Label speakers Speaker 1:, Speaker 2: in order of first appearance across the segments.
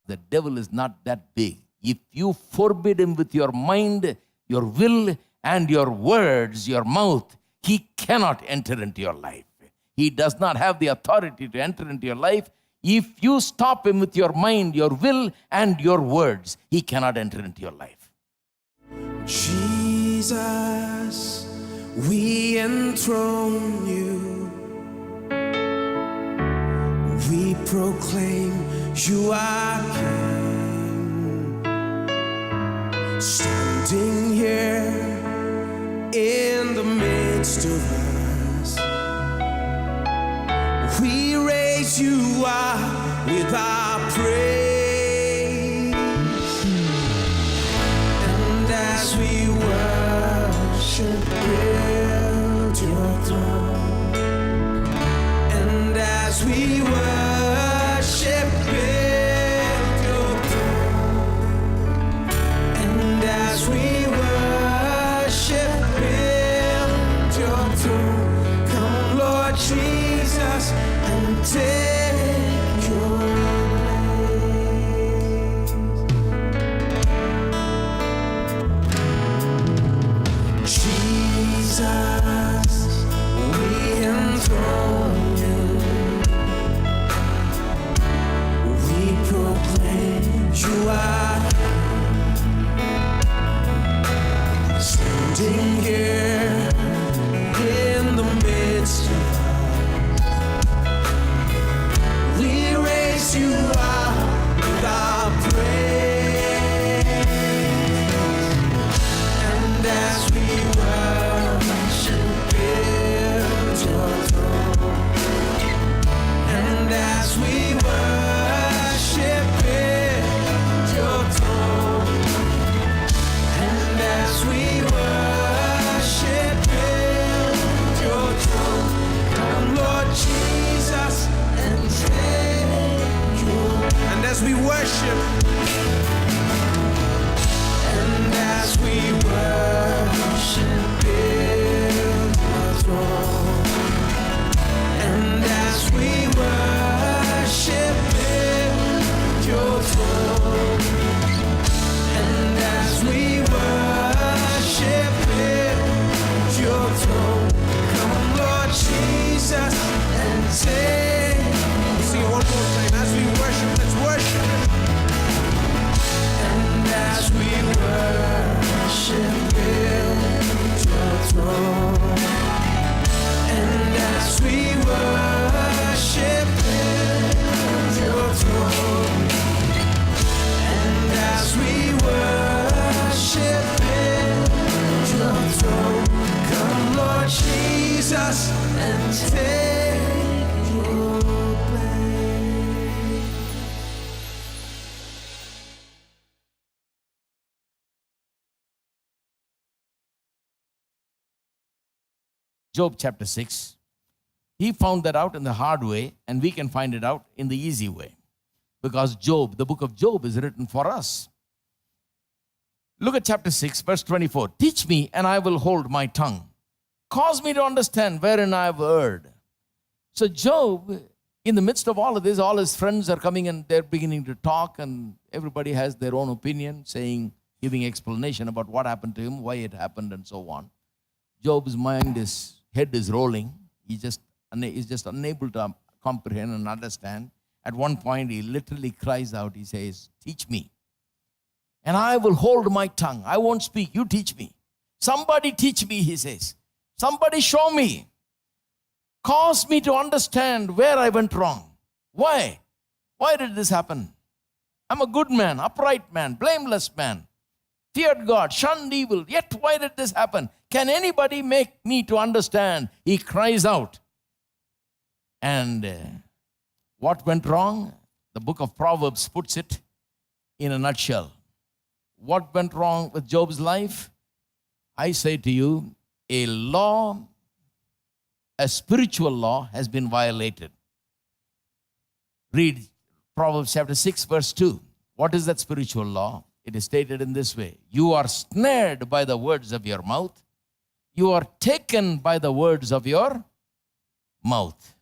Speaker 1: The devil is not that big. If you forbid him with your mind, your will, and your words, your mouth, he cannot enter into your life. He does not have the authority to enter into your life. If you stop him with your mind, your will, and your words, he cannot enter into your life.
Speaker 2: Jesus, we enthrone you. We proclaim you are King. Standing here in the midst of us, we raise you up with our praise. And as we worship, build your throne. And as we worship, build your throne. And as we worship, build your throne. Come, Lord Jesus, and take your place. Jesus, we enthrone you. We proclaim you are standing here in the midst of you are with our praise. And as we worship, build your throne. And as we worship, build your throne. And as we worship, build your throne. Come, Lord Jesus, and take. And as we worship, and as we worship, build your throne. And as we worship, build your throne. And as we worship, build your throne. Come, Lord Jesus, and take. Sing it one more time. As we worship, let's worship. And as we worship, build your throne. And as we worship, build your throne. And as we worship, build your throne. Come, Lord Jesus, and take your place.
Speaker 1: Job chapter 6. He found that out in the hard way, and we can find it out in the easy way. Because Job, the book of Job, is written for us. Look at chapter 6, verse 24. Teach me, and I will hold my tongue. Cause me to understand wherein I have erred. So Job, in the midst of all of this, all his friends are coming and they're beginning to talk, and everybody has their own opinion, giving explanation about what happened to him, why it happened, and so on. Job's head is rolling. He's just unable to comprehend and understand. At one point, he literally cries out. He says, teach me, and I will hold my tongue. I won't speak. You teach me. Somebody teach me, he says. Somebody show me. Cause me to understand where I went wrong. Why? Why did this happen? I'm a good man, upright man, blameless man, feared God, shunned evil. Yet why did this happen? Can anybody make me to understand? He cries out. And what went wrong? The book of Proverbs puts it in a nutshell. What went wrong with Job's life? I say to you, a spiritual law has been violated. Read Proverbs chapter 6, verse 2. What is that spiritual law? It is stated in this way. You are snared by the words of your mouth. You are taken by the words of your mouth.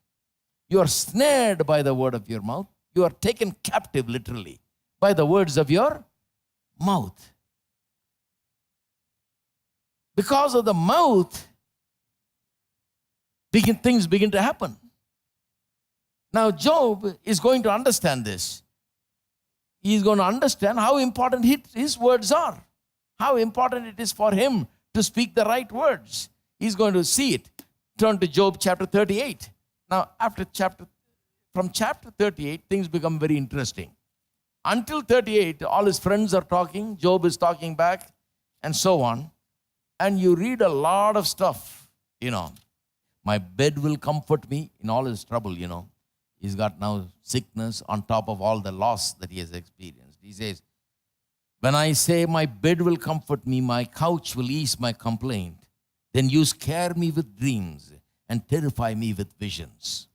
Speaker 1: You are snared by the word of your mouth. You are taken captive literally by the words of your mouth. Because of the mouth, things begin to happen. Now, Job is going to understand this. He's going to understand how important his words are, how important it is for him to speak the right words. He's going to see it. Turn to Job chapter 38. Now, from chapter 38, things become very interesting. Until 38, all his friends are talking, Job is talking back, and so on. And you read a lot of stuff, My bed will comfort me in all his trouble, He's got now sickness on top of all the loss that he has experienced. He says, when I say my bed will comfort me, my couch will ease my complaint, then you scare me with dreams and terrify me with visions.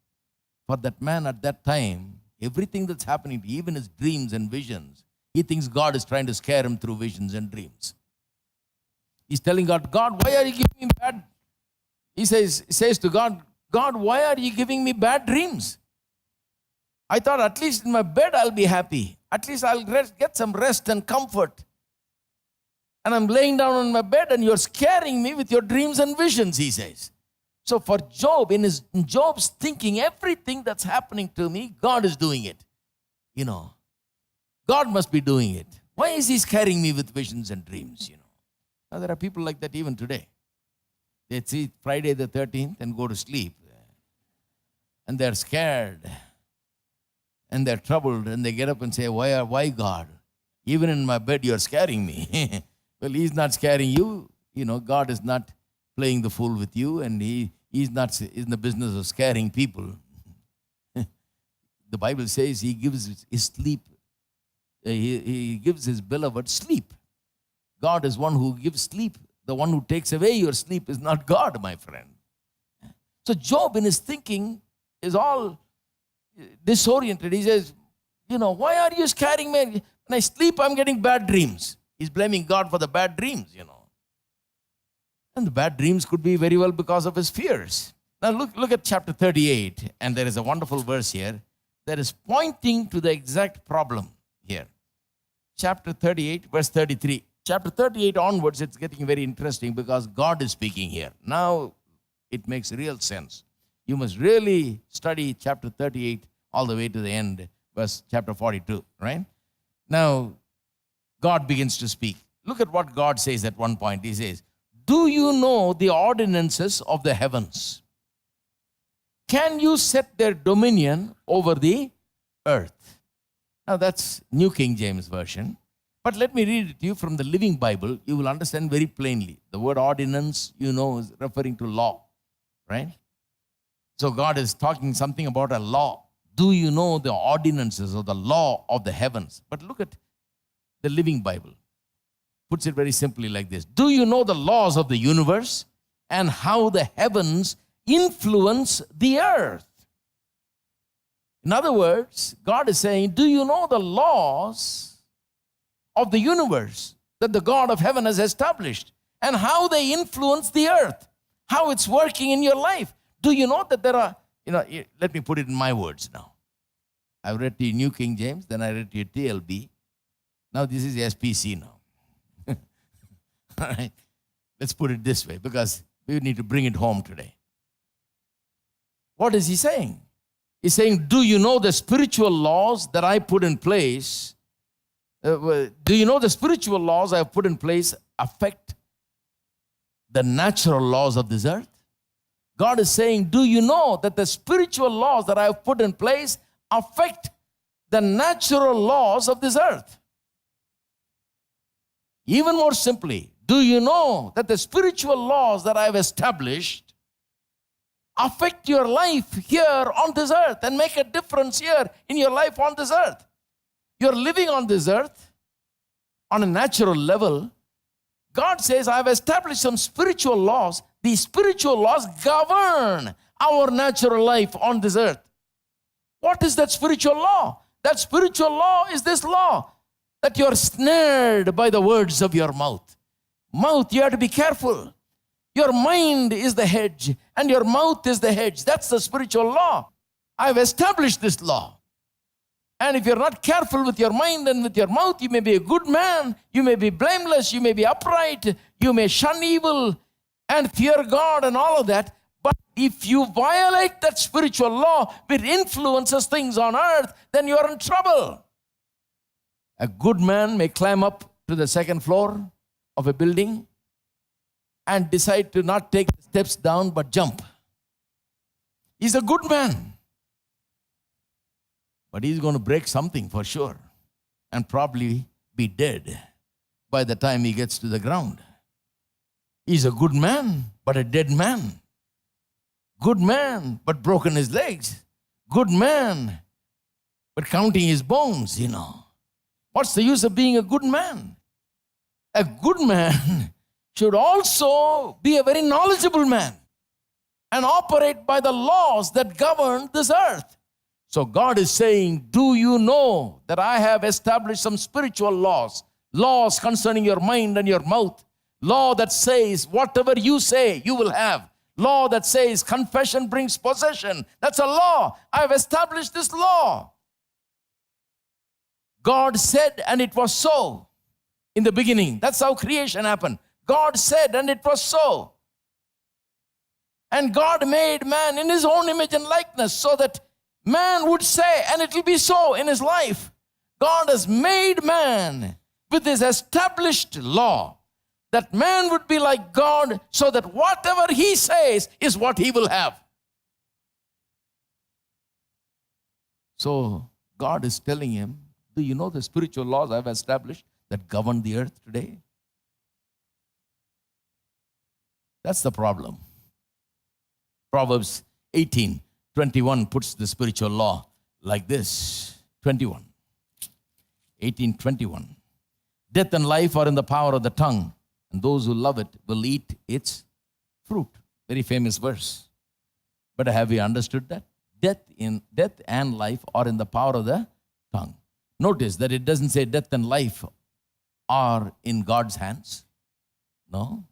Speaker 1: For that man at that time, everything that's happening, even his dreams and visions, he thinks God is trying to scare him through visions and dreams. He's telling God, God, why are you giving me bad? He says to God, God, why are you giving me bad dreams? I thought at least in my bed I'll be happy. At least I'll get some rest and comfort. And I'm laying down on my bed and you're scaring me with your dreams and visions, he says. So for Job, in Job's thinking, everything that's happening to me, God is doing it. God must be doing it. Why is he scaring me with visions and dreams, Now there are people like that even today. They see Friday the 13th and go to sleep. And they're scared. And they're troubled. And they get up and say, why God? Even in my bed, you're scaring me. Well, he's not scaring you. God is not playing the fool with you. And he's not in the business of scaring people. The Bible says he gives his sleep. He gives his beloved sleep. God is one who gives sleep. The one who takes away your sleep is not God, my friend. So Job in his thinking is all disoriented. He says, why are you scaring me? When I sleep, I'm getting bad dreams. He's blaming God for the bad dreams, And the bad dreams could be very well because of his fears. Now look at chapter 38, and there is a wonderful verse here that is pointing to the exact problem here. Chapter 38, verse 33. Chapter 38 onwards, it's getting very interesting because God is speaking here. Now it makes real sense. You must really study chapter 38 all the way to the end, verse chapter 42, right? Now, God begins to speak. Look at what God says at one point. He says, do you know the ordinances of the heavens? Can you set their dominion over the earth? Now, that's New King James Version. But let me read it to you from the Living Bible. You will understand very plainly. The word ordinance, is referring to law, right? So God is talking something about a law. Do you know the ordinances or the law of the heavens? But look at the Living Bible. Puts it very simply like this. Do you know the laws of the universe and how the heavens influence the earth? In other words, God is saying, do you know the laws of the universe that the God of heaven has established and how they influence the earth, how it's working in your life? Do you know that there are, let me put it in my words now. I've read to you New King James, then I read to you TLB. Now this is SPC now. All right. Let's put it this way because we need to bring it home today. What is he saying? He's saying, do you know the spiritual laws that I put in place? Do you know the spiritual laws I have put in place affect the natural laws of this earth? God is saying, do you know that the spiritual laws that I have put in place affect the natural laws of this earth? Even more simply, do you know that the spiritual laws that I have established affect your life here on this earth and make a difference here in your life on this earth? You're living on this earth on a natural level. God says, I've established some spiritual laws. These spiritual laws govern our natural life on this earth. What is that spiritual law? That spiritual law is this law, that you're snared by the words of your mouth. Mouth, you have to be careful. Your mind is the hedge and your mouth is the hedge. That's the spiritual law. I've established this law. And if you're not careful with your mind and with your mouth, you may be a good man, you may be blameless, you may be upright, you may shun evil and fear God and all of that. But if you violate that spiritual law which influences things on earth, then you are in trouble. A good man may climb up to the second floor of a building and decide to not take the steps down but jump. He's a good man. But he's going to break something for sure and probably be dead by the time he gets to the ground. He's a good man, but a dead man. Good man, but broken his legs. Good man, but counting his bones, What's the use of being a good man? A good man should also be a very knowledgeable man and operate by the laws that govern this earth. So God is saying, do you know that I have established some spiritual laws? Laws concerning your mind and your mouth. Law that says whatever you say, you will have. Law that says confession brings possession. That's a law. I have established this law. God said, and it was so in the beginning. That's how creation happened. God said, and it was so. And God made man in his own image and likeness so that man would say, and it will be so in his life. God has made man with his established law that man would be like God so that whatever he says is what he will have. So God is telling him, do you know the spiritual laws I have established that govern the earth today? That's the problem. Proverbs 18:21 puts the spiritual law like this. 18:21. Death and life are in the power of the tongue, and those who love it will eat its fruit. Very famous verse. But have you understood that? Death and life are in the power of the tongue. Notice that it doesn't say death and life are in God's hands. No.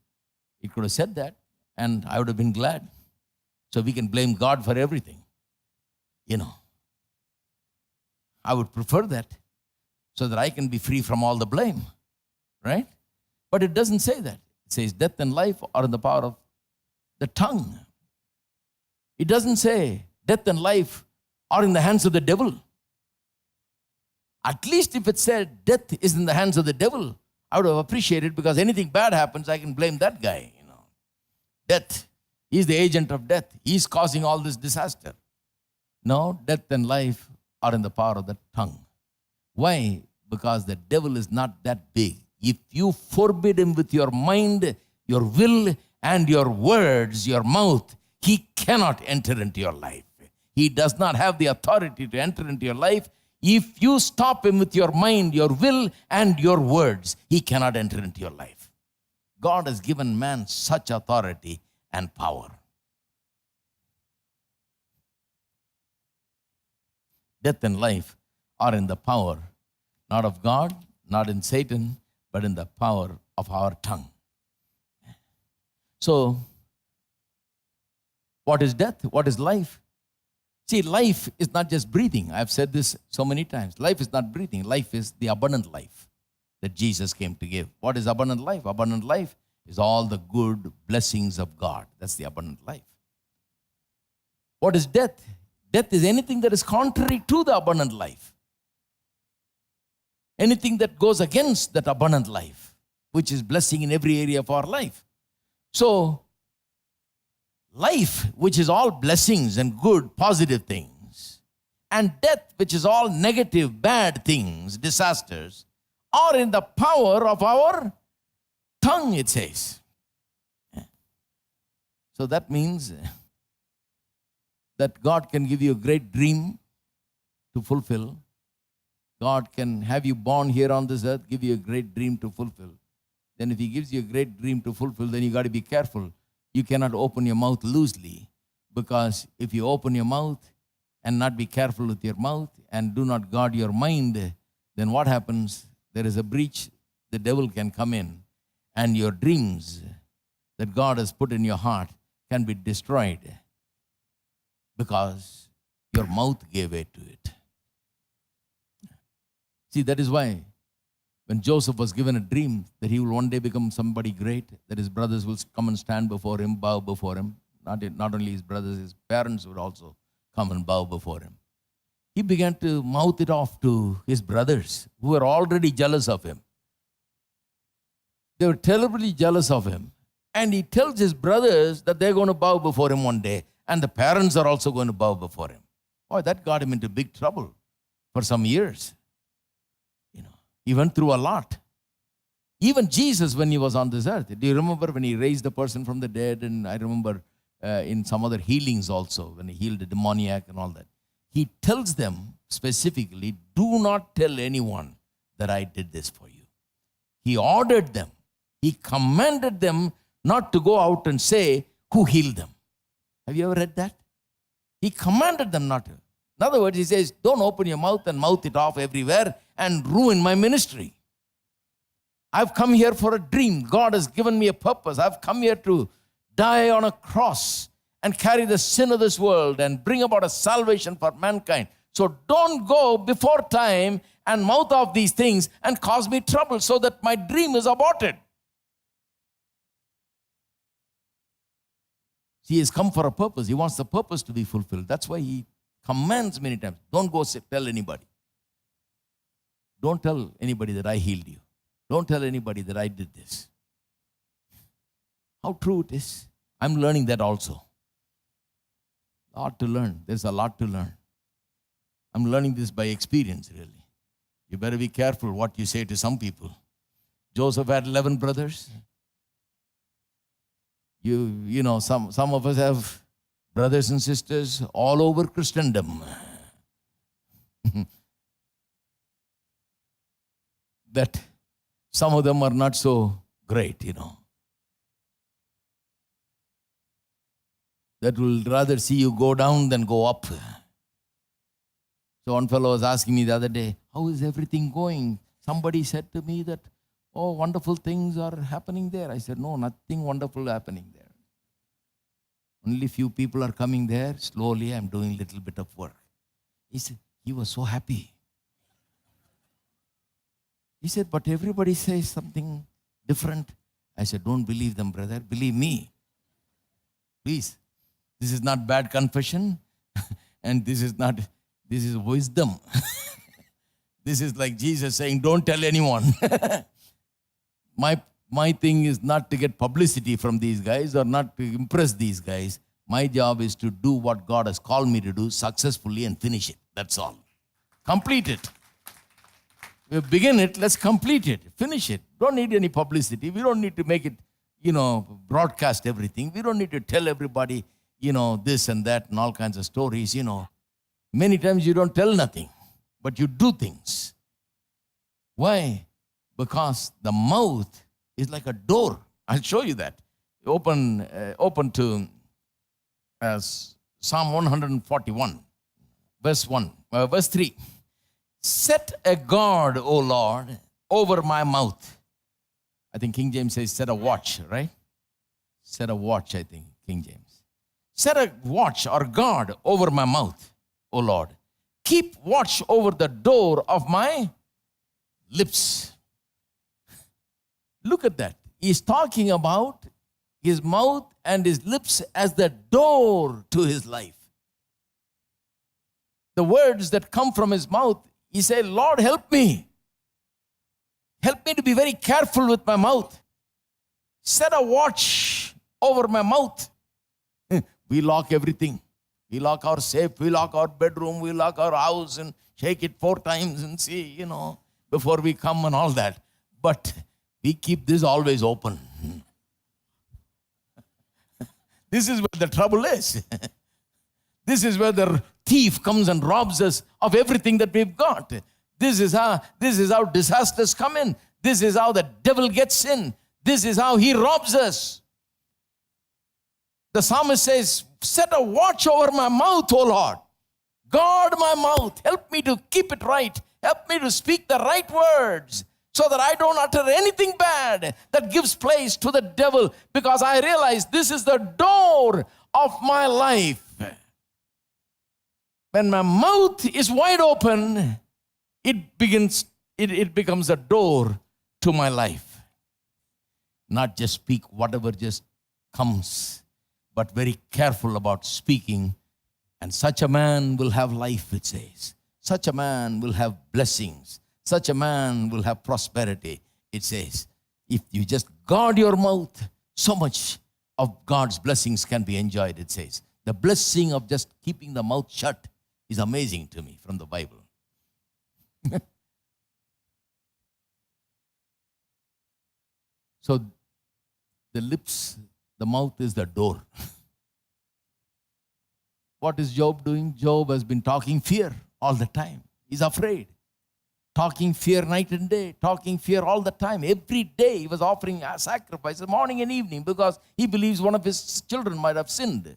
Speaker 1: It could have said that, and I would have been glad. So we can blame God for everything. I would prefer that so that I can be free from all the blame. Right? But it doesn't say that. It says death and life are in the power of the tongue. It doesn't say death and life are in the hands of the devil. At least if it said death is in the hands of the devil, I would have appreciated, because anything bad happens, I can blame that guy. Death. He's the agent of death. He's causing all this disaster. No, death and life are in the power of the tongue. Why? Because the devil is not that big. If you forbid him with your mind, your will, and your words, your mouth, he cannot enter into your life. He does not have the authority to enter into your life. If you stop him with your mind, your will, and your words, he cannot enter into your life. God has given man such authority and power. Death and life are in the power, not of God, not in Satan, but in the power of our tongue. So, what is death? What is life? See, life is not just breathing. I've said this so many times. Life is not breathing. Life is the abundant life that Jesus came to give. What is abundant life? Abundant life is all the good blessings of God. That's the abundant life. What is death? Death is anything that is contrary to the abundant life. Anything that goes against that abundant life, which is blessing in every area of our life. So, life, which is all blessings and good, positive things, and death, which is all negative, bad things, disasters, are in the power of our tongue, it says. So that means that God can give you a great dream to fulfill. God can have you born here on this earth, give you a great dream to fulfill. Then if he gives you a great dream to fulfill, then you got to be careful. You cannot open your mouth loosely, because if you open your mouth and not be careful with your mouth and do not guard your mind, then what happens? There is a breach. The devil can come in, and your dreams that God has put in your heart can be destroyed because your mouth gave way to it. See, that is why when Joseph was given a dream that he will one day become somebody great, that his brothers will come and stand before him, bow before him. Not only his brothers, his parents would also come and bow before him. He began to mouth it off to his brothers who were already jealous of him. They were terribly jealous of him. And he tells his brothers that they're going to bow before him one day. And the parents are also going to bow before him. Boy, that got him into big trouble for some years. He went through a lot. Even Jesus, when he was on this earth, do you remember when he raised a person from the dead? And I remember in some other healings also, when he healed a demoniac and all that. He tells them specifically, do not tell anyone that I did this for you. He ordered them. He commanded them not to go out and say who healed them. Have you ever read that? He commanded them not to. In other words, he says, don't open your mouth and mouth it off everywhere and ruin my ministry. I've come here for a dream. God has given me a purpose. I've come here to die on a cross and carry the sin of this world and bring about a salvation for mankind. So don't go before time and mouth off these things and cause me trouble so that my dream is aborted. He has come for a purpose. He wants the purpose to be fulfilled. That's why he commands many times, don't go tell anybody. Don't tell anybody that I healed you. Don't tell anybody that I did this. How true it is. I'm learning that also. A lot to learn. There's a lot to learn. I'm learning this by experience, really. You better be careful what you say to some people. Joseph had 11 brothers. You know, some of us have brothers and sisters all over Christendom. That some of them are not so great, That will rather see you go down than go up. So one fellow was asking me the other day, how is everything going? Somebody said to me that, oh, wonderful things are happening there. I said, no, nothing wonderful happening there. Only few people are coming there. Slowly, I'm doing a little bit of work. He said, he was so happy. He said, but everybody says something different. I said, don't believe them, brother. Believe me. Please. This is not bad confession. And this is wisdom. This is like Jesus saying, don't tell anyone. My thing is not to get publicity from these guys or not to impress these guys. My job is to do what God has called me to do successfully and finish it. That's all. Complete it. We begin it, let's complete it. Finish it. Don't need any publicity. We don't need to make it, broadcast everything. We don't need to tell everybody, this and that and all kinds of stories, Many times you don't tell nothing, but you do things. Why? Because the mouth is like a door. I'll show you that. Open to Psalm 141, verse 3. Set a guard, O Lord, over my mouth. I think King James says set a watch, right? Set a watch, I think, King James. Set a watch or guard over my mouth, O Lord. Keep watch over the door of my lips. Look at that. He's talking about his mouth and his lips as the door to his life. The words that come from his mouth, he said, Lord, help me. Help me to be very careful with my mouth. Set a watch over my mouth. We lock everything. We lock our safe, we lock our bedroom, we lock our house and shake it 4 times and see, before we come and all that. But we keep this always open. This is where the trouble is. This is where the thief comes and robs us of everything that we've got. This is how disasters come in. This is how the devil gets in. This is how he robs us. The psalmist says, set a watch over my mouth, O Lord. Guard my mouth. Help me to keep it right. Help me to speak the right words so that I don't utter anything bad that gives place to the devil, because I realize this is the door of my life. When my mouth is wide open, it begins it becomes a door to my life. Not just speak whatever just comes, but very careful about speaking. And such a man will have life, it says. Such a man will have blessings. Such a man will have prosperity, it says. If you just guard your mouth, so much of God's blessings can be enjoyed, it says. The blessing of just keeping the mouth shut is amazing to me from the Bible. So the lips, the mouth is the door. What is Job doing? Job has been talking fear all the time. He's afraid. Talking fear night and day. Talking fear all the time. Every day he was offering sacrifices morning and evening because he believes one of his children might have sinned.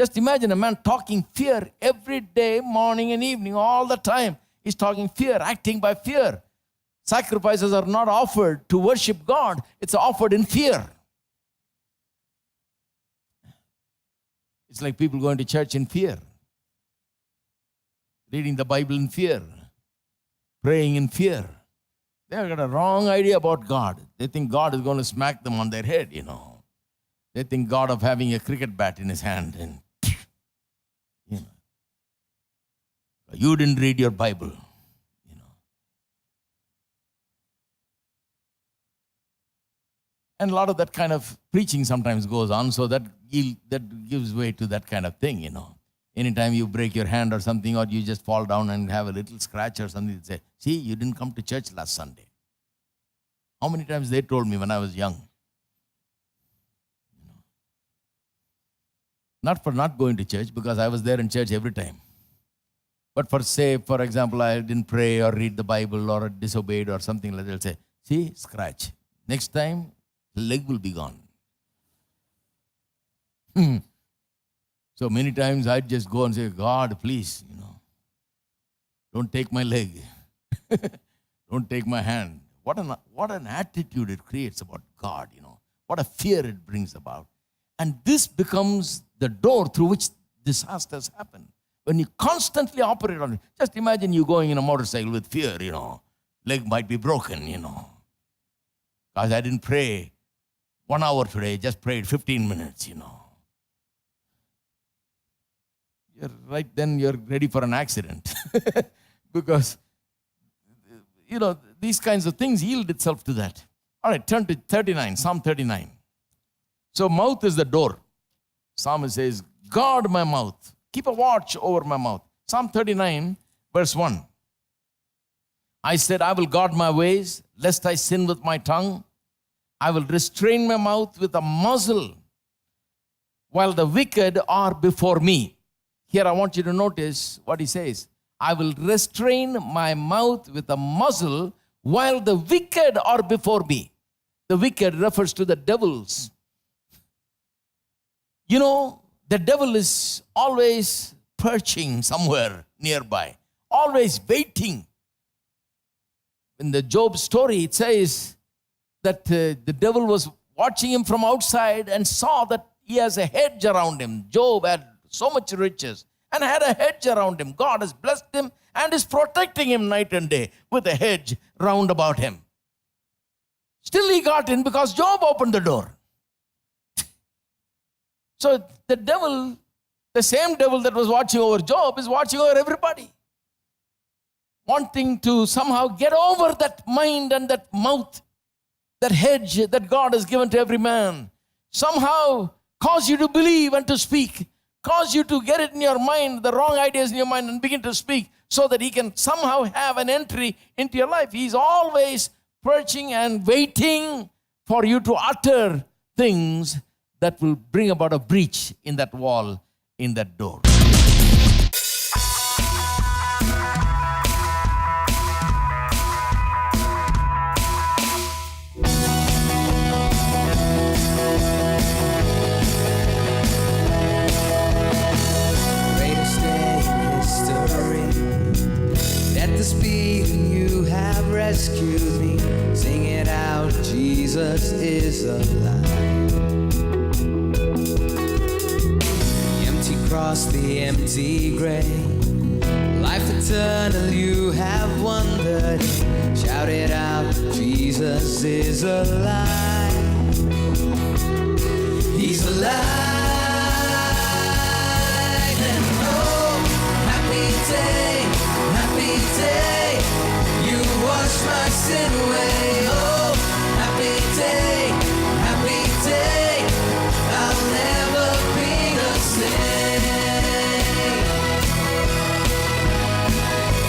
Speaker 1: Just imagine a man talking fear every day, morning and evening, all the time. He's talking fear, acting by fear. Sacrifices are not offered to worship God. It's offered in fear. It's like people going to church in fear. Reading the Bible in fear. Praying in fear. They've got a wrong idea about God. They think God is going to smack them on their head, you know. They think God of having a cricket bat in his hand and, you know. You didn't read your Bible, you know. And a lot of that kind of preaching sometimes goes on, so that gives way to that kind of thing, you know. Anytime you break your hand or something, or you just fall down and have a little scratch or something, they say, see, you didn't come to church last Sunday. How many times they told me when I was young? You know. Not for not going to church, because I was there in church every time. But for example, I didn't pray or read the Bible or disobeyed or something like that. They'll say, see, scratch. Next time, the leg will be gone. So many times I'd just go and say, God, please, you know, don't take my leg. Don't take my hand. What an attitude it creates about God, you know. What a fear it brings about. And this becomes the door through which disasters happen. When you constantly operate on it, just imagine you going in a motorcycle with fear, you know. Leg might be broken, you know. Because I didn't pray 1 hour today, just prayed 15 minutes, you know. Right then you're ready for an accident. Because, you know, these kinds of things yield itself to that. All right, turn to 39, Psalm 39. So mouth is the door. Psalmist says, guard my mouth. Keep a watch over my mouth. Psalm 39, verse 1. I said, I will guard my ways, lest I sin with my tongue. I will restrain my mouth with a muzzle, while the wicked are before me. Here I want you to notice what he says. I will restrain my mouth with a muzzle while the wicked are before me. The wicked refers to the devils. You know, the devil is always perching somewhere nearby, always waiting. In the Job story, it says that the devil was watching him from outside and saw that he has a hedge around him. Job had so much riches and had a hedge around him. God has blessed him and is protecting him night and day with a hedge round about him. Still he got in because Job opened the door. So the devil, the same devil that was watching over Job, is watching over everybody. Wanting to somehow get over that mind and that mouth, that hedge that God has given to every man. Somehow cause you to believe and to speak. Cause you to get it in your mind, the wrong ideas in your mind, and begin to speak so that he can somehow have an entry into your life. He's always perching and waiting for you to utter things that will bring about a breach in that wall, in that door.
Speaker 2: Greatest day in history. At the speed you have rescued me. Sing it out, Jesus is alive. Cross the empty grave, Life eternal you have wondered. Shout it out, Jesus is alive. He's alive. And oh, happy day, you wash my sin away. Oh, happy day, I'll never be the same.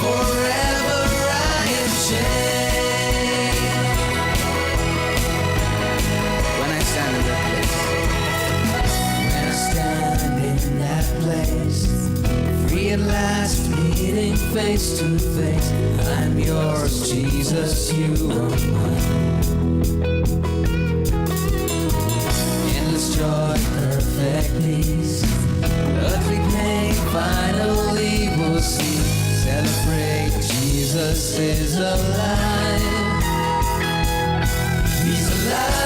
Speaker 2: Forever I am changed. When I stand in that place, free at last, meeting face to face. I'm yours, Jesus, you are mine. Endless joy, perfect peace, earthly pain, finally we'll see. Celebrate, Jesus is alive. He's alive.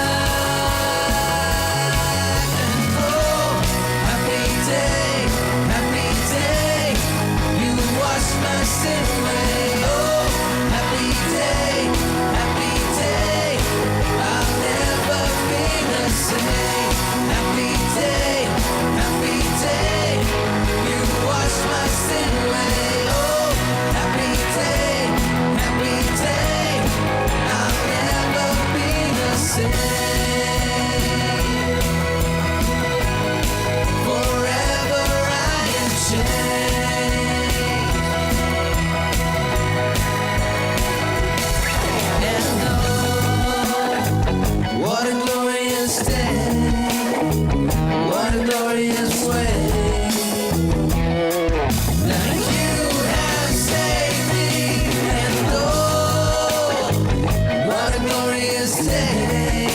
Speaker 2: And oh, happy day, you wash my sin away. Oh, happy day, I'll never be the same. Happy day, you wash my sin away. Oh, happy day, I'll never be the same. Forever I am changed. And oh, what a glorious day, what a glorious way that you have saved me. And oh, what a glorious day,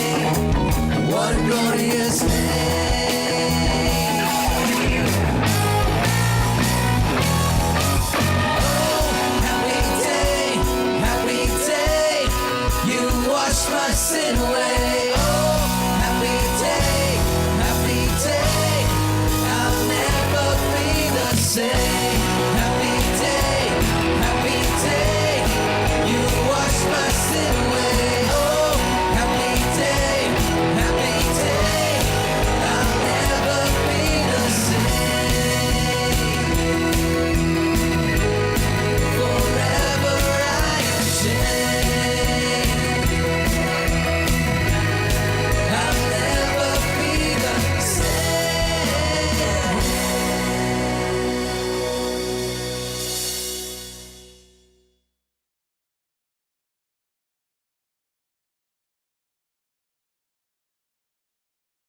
Speaker 2: what a glorious day. Oh, happy day, you wash my sin away.